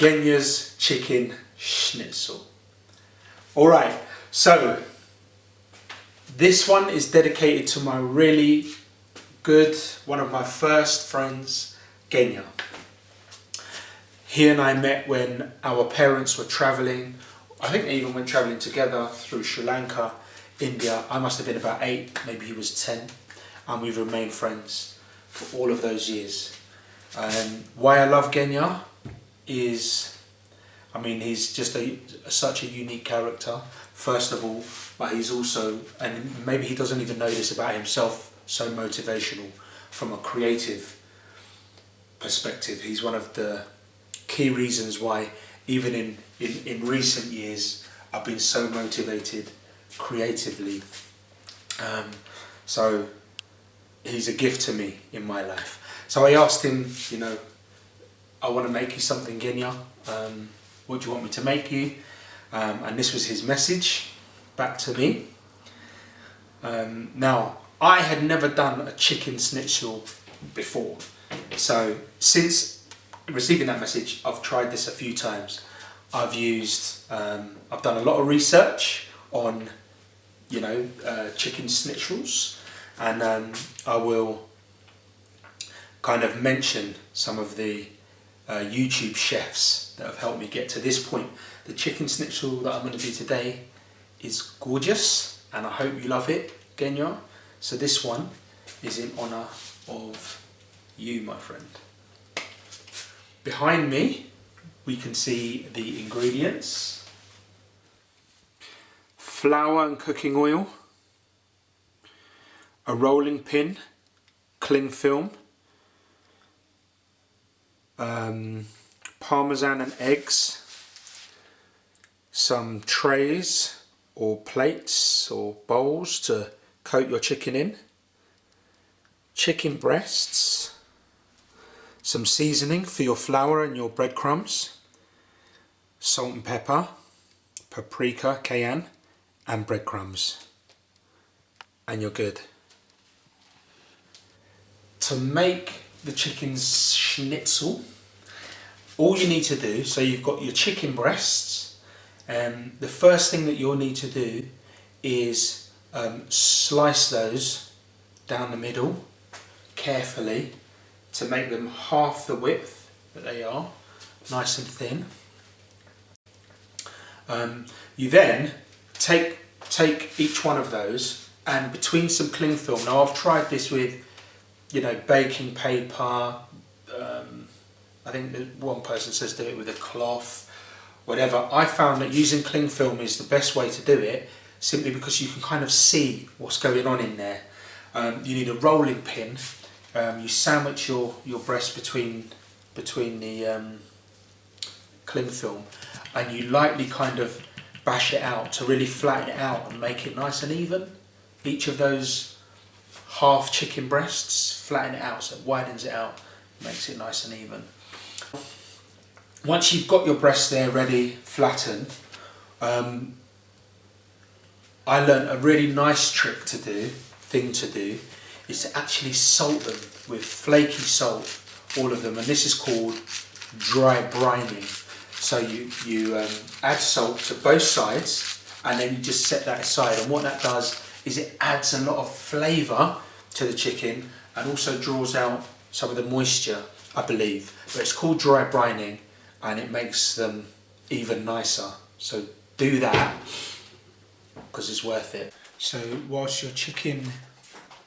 Genya's chicken schnitzel. Alright, so this one is dedicated to my really good, one of my first friends, Genya. He and I met when our parents were travelling. I think they even went travelling together through Sri Lanka, India. I must have been about 8, maybe he was 10, and we've remained friends for all of those years. Why I love Genya is, I mean, he's just such a unique character, first of all, but he's also, and maybe he doesn't even know this about himself, so motivational from a creative perspective. He's one of the key reasons why, even in recent years, I've been so motivated creatively. So he's a gift to me in my life. So I asked him, you know, I want to make you something, Genya. What do you want me to make you? And this was his message back to me. Now, I had never done a chicken schnitzel before. So since receiving that message, I've tried this a few times. I've done a lot of research on, you know, chicken schnitzels, and I will kind of mention some of the YouTube chefs that have helped me get to this point. The chicken schnitzel that I'm going to do today is gorgeous, and I hope you love it, Genya. So this one is in honour of you, my friend. Behind me, we can see the ingredients: flour and cooking oil, a rolling pin, cling film, parmesan and eggs, some trays or plates or bowls to coat your chicken in, chicken breasts, some seasoning for your flour and your breadcrumbs, salt and pepper, paprika, cayenne, and breadcrumbs, and you're good. To make the chicken schnitzel, all you need to do, so you've got your chicken breasts, the first thing that you'll need to do is slice those down the middle carefully to make them half the width that they are, nice and thin. You then take each one of those, and between some cling film, now I've tried this with, you know, baking paper, I think that one person says do it with a cloth, whatever. I found that using cling film is the best way to do it, simply because you can kind of see what's going on in there. You need a rolling pin. You sandwich your breast between the cling film, and you lightly kind of bash it out to really flatten it out and make it nice and even. Each of those half chicken breasts, flatten it out so it widens it out, makes it nice and even. Once you've got your breasts there ready, flattened, I learned a really nice thing to do, is to actually salt them with flaky salt, all of them, and this is called dry brining. So you add salt to both sides, and then you just set that aside, and what that does is it adds a lot of flavour to the chicken and also draws out some of the moisture, I believe. But it's called dry brining, and it makes them even nicer. So do that, because it's worth it. So whilst your chicken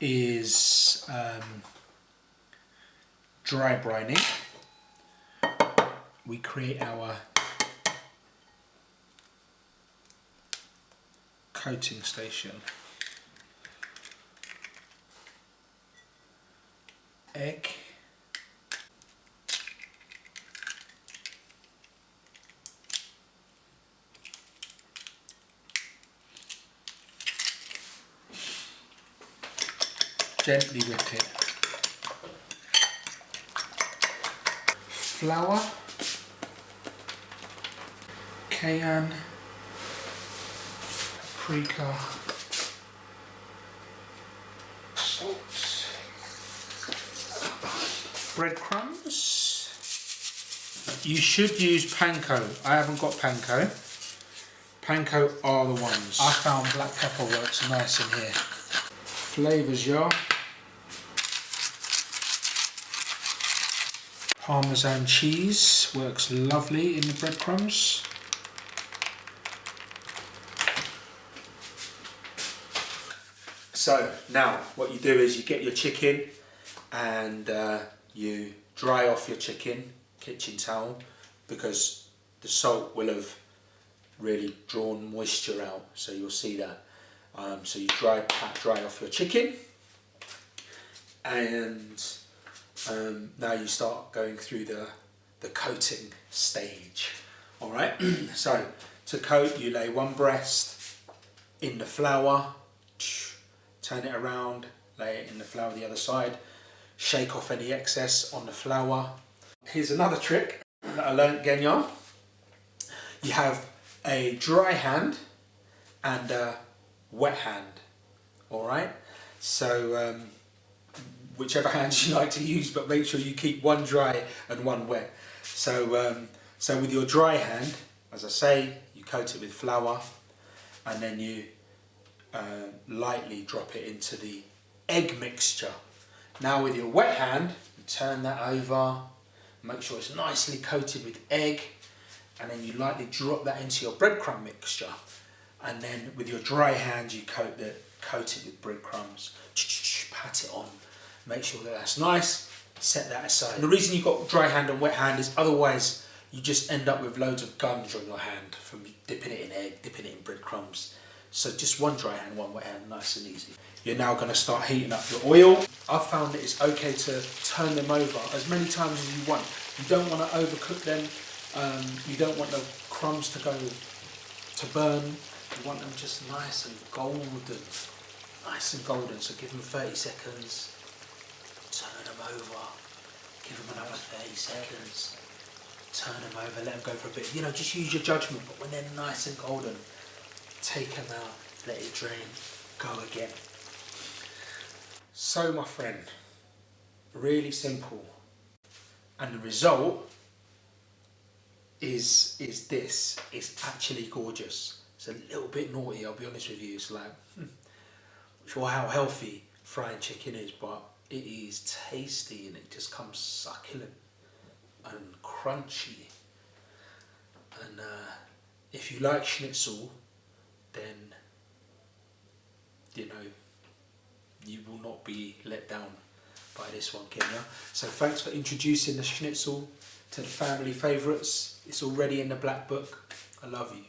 is dry brining, we create our coating station. Egg, gently whip it. Flour, cayenne, paprika, salt, breadcrumbs, You should use Panko. I haven't got Panko. Panko are the ones. I found black pepper works nice in here. Flavours, y'all. Parmesan cheese works lovely in the breadcrumbs. So now what you do is you get your chicken and you dry off your chicken, kitchen towel, because the salt will have really drawn moisture out, so you'll see that. So you dry off your chicken, and now you start going through the coating stage. All right. So to coat, you lay one breast in the flour, turn it around, lay it in the flour the other side, shake off any excess on the flour. Here's another trick that I learned, Genya. You have a dry hand and a wet hand. All right. So whichever hands you like to use, but make sure you keep one dry and one wet. So so with your dry hand, as I say, you coat it with flour, and then you lightly drop it into the egg mixture. Now with your wet hand, you turn that over, make sure it's nicely coated with egg, and then you lightly drop that into your breadcrumb mixture. And then with your dry hand, you coat it with breadcrumbs. Pat it on. Make sure that that's nice. Set that aside. And the reason you've got dry hand and wet hand is otherwise you just end up with loads of gums on your hand from dipping it in egg, dipping it in breadcrumbs. So just one dry hand, one wet hand, nice and easy. You're now going to start heating up your oil. I've found that it's okay to turn them over as many times as you want. You don't want to overcook them. You don't want the crumbs to burn. You want them just nice and golden. Nice and golden. So give them 30 seconds. Turn them over. Give them another 30 seconds. Turn them over. Let them go for a bit. You know, just use your judgment. But when they're nice and golden, take them out. Let it drain. Go again. So, my friend, really simple. And the result is this. It's actually gorgeous. It's a little bit naughty, I'll be honest with you. It's like, not sure how healthy frying chicken is, but it is tasty and it just comes succulent and crunchy. And if you like schnitzel, then you know you will not be let down by this one, Genya. So thanks for introducing the schnitzel to the family favourites. It's already in the black book. I love you.